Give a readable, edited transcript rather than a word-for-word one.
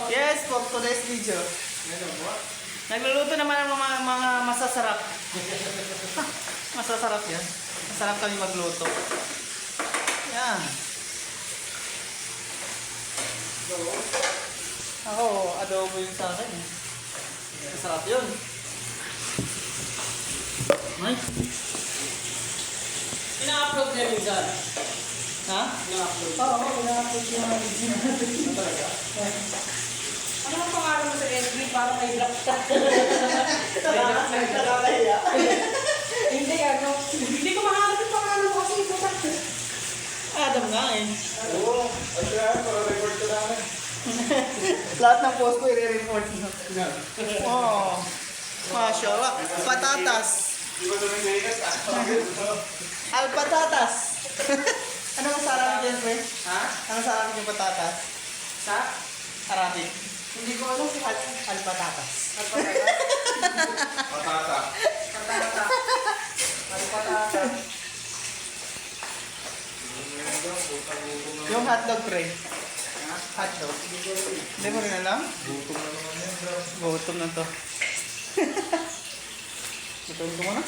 Yes, for today's video. Nagluluto naman ng mga masasarap. Masasarap yan. Masarap kami magluto. Yan. Ako, adobo yun sa akin. Masarap yun. Ay. Ina-upload niya rin dyan. Ha? Ina-upload. Oo, ina-upload yung mga video natin. Talaga? Ano ang pangalan mo sa FB para may drop ka? Nakakaya. Hindi, ano? Hindi ko mahanap yung pangalan mo kasi ito ka. Adam nga eh. Oo, at yan, para record ko namin. Lahat ng post ko i-report mo. Oo. Mashallah. Patatas. Di ba ito ng Vegas? Alpatatas. Ano masarap dyan, pre? Ha? Ano masarap yung patatas? Sa? Arabic. Hindi ko alam si Alpatatas. Alpatata. Patata. Patata. Alpatata. Yung hotdog, pre. Hotdog. Hindi mo rin alam? Gutom na naman yan, bro. Gutom na to. Gutom ko muna.